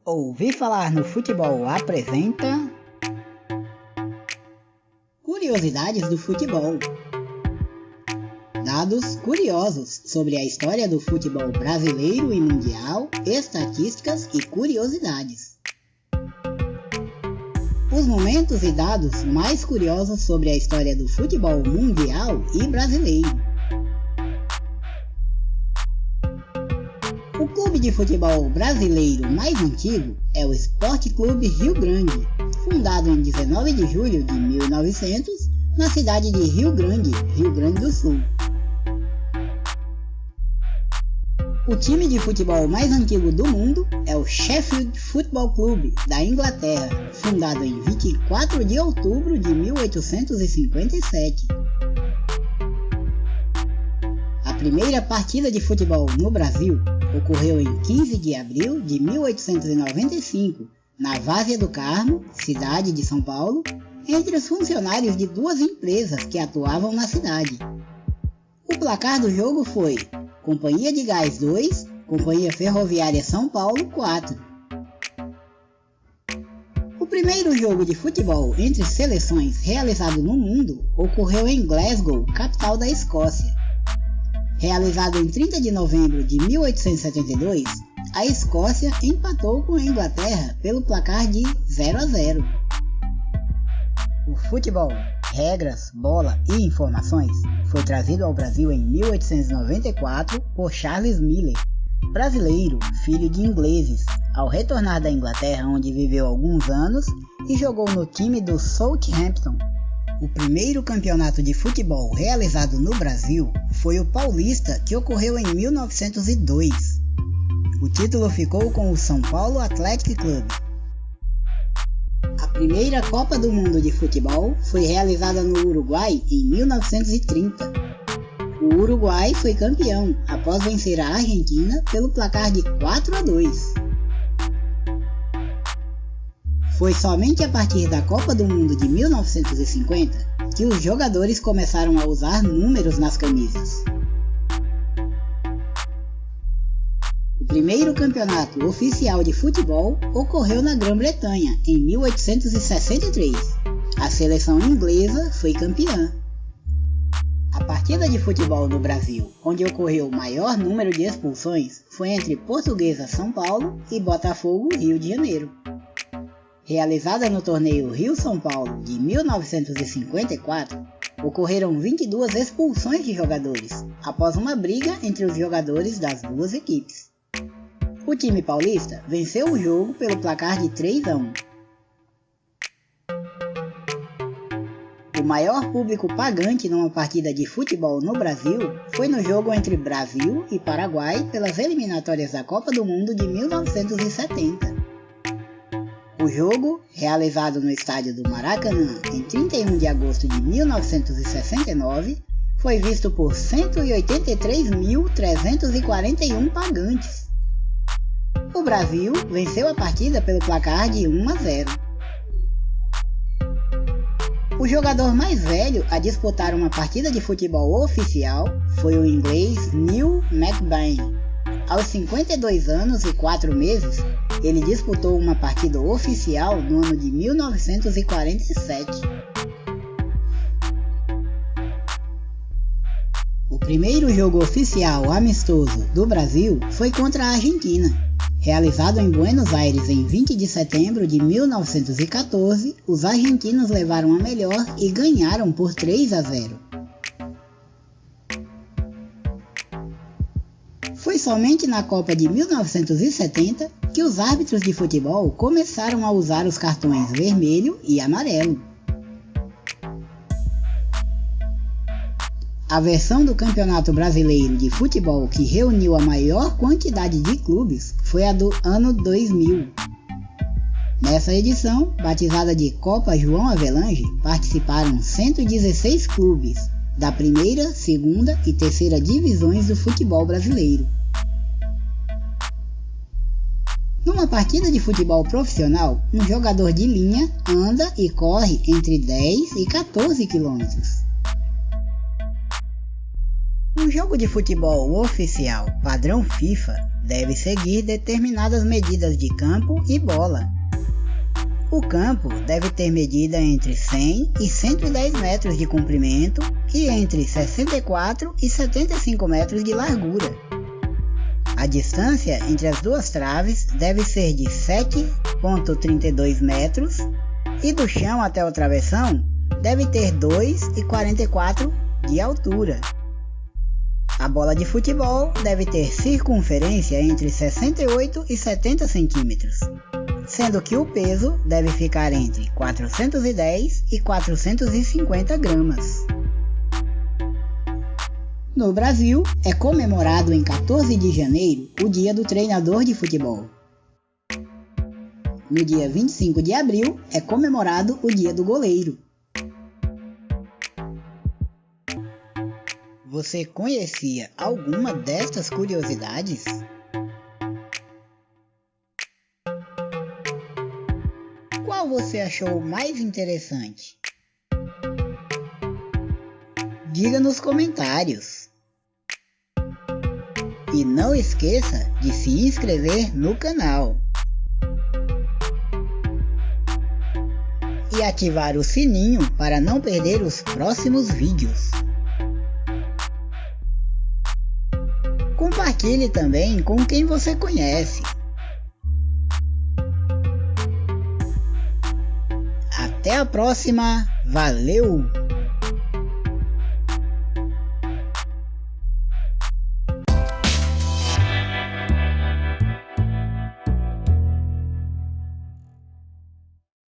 Ouvi Falar no Futebol apresenta Curiosidades do Futebol. Dados curiosos sobre a história do futebol brasileiro e mundial, estatísticas e curiosidades. Os momentos e dados mais curiosos sobre a história do futebol mundial e brasileiro. O clube de futebol brasileiro mais antigo é o Sport Clube Rio Grande, fundado em 19 de julho de 1900, na cidade de Rio Grande, Rio Grande do Sul. O time de futebol mais antigo do mundo é o Sheffield Football Club, da Inglaterra, fundado em 24 de outubro de 1857. A primeira partida de futebol no Brasil ocorreu em 15 de abril de 1895, na Várzea do Carmo, cidade de São Paulo, entre os funcionários de duas empresas que atuavam na cidade. O placar do jogo foi Companhia de Gás 2, Companhia Ferroviária São Paulo 4. O primeiro jogo de futebol entre seleções realizado no mundo ocorreu em Glasgow, capital da Escócia. Realizado em 30 de novembro de 1872, a Escócia empatou com a Inglaterra pelo placar de 0-0. O futebol, regras, bola e informações foi trazido ao Brasil em 1894 por Charles Miller, brasileiro, filho de ingleses, ao retornar da Inglaterra, onde viveu alguns anos e jogou no time do Southampton. O primeiro campeonato de futebol realizado no Brasil foi o Paulista, que ocorreu em 1902. O título ficou com o São Paulo Athletic Club. A primeira Copa do Mundo de futebol foi realizada no Uruguai em 1930. O Uruguai foi campeão após vencer a Argentina pelo placar de 4-2. Foi somente a partir da Copa do Mundo de 1950 que os jogadores começaram a usar números nas camisas. O primeiro campeonato oficial de futebol ocorreu na Grã-Bretanha em 1863. A seleção inglesa foi campeã. A partida de futebol no Brasil, onde ocorreu o maior número de expulsões, foi entre Portuguesa São Paulo e Botafogo Rio de Janeiro. Realizada no torneio Rio-São Paulo de 1954, ocorreram 22 expulsões de jogadores, após uma briga entre os jogadores das duas equipes. O time paulista venceu o jogo pelo placar de 3-1. O maior público pagante numa partida de futebol no Brasil foi no jogo entre Brasil e Paraguai pelas eliminatórias da Copa do Mundo de 1970. O jogo, realizado no estádio do Maracanã em 31 de agosto de 1969, foi visto por 183.341 pagantes. O Brasil venceu a partida pelo placar de 1-0. O jogador mais velho a disputar uma partida de futebol oficial foi o inglês Neil McBain. Aos 52 anos e 4 meses, ele disputou uma partida oficial no ano de 1947. O primeiro jogo oficial amistoso do Brasil foi contra a Argentina. Realizado em Buenos Aires em 20 de setembro de 1914, os argentinos levaram a melhor e ganharam por 3-0. Foi somente na Copa de 1970 que os árbitros de futebol começaram a usar os cartões vermelho e amarelo. A versão do Campeonato Brasileiro de Futebol que reuniu a maior quantidade de clubes foi a do ano 2000. Nessa edição, batizada de Copa João Avelange, participaram 116 clubes da primeira, segunda e terceira divisões do futebol brasileiro. Numa partida de futebol profissional, um jogador de linha anda e corre entre 10 e 14 km. Um jogo de futebol oficial padrão FIFA deve seguir determinadas medidas de campo e bola. O campo deve ter medida entre 100 e 110 metros de comprimento e entre 64 e 75 metros de largura. A distância entre as duas traves deve ser de 7,32 metros e do chão até o travessão deve ter 2,44 de altura. A bola de futebol deve ter circunferência entre 68 e 70 centímetros, sendo que o peso deve ficar entre 410 e 450 gramas. No Brasil, é comemorado em 14 de janeiro o Dia do Treinador de Futebol. No dia 25 de abril, é comemorado o Dia do Goleiro. Você conhecia alguma destas curiosidades? Qual você achou mais interessante? Diga nos comentários. E não esqueça de se inscrever no canal. E ativar o sininho para não perder os próximos vídeos. Compartilhe também com quem você conhece. Até a próxima, valeu!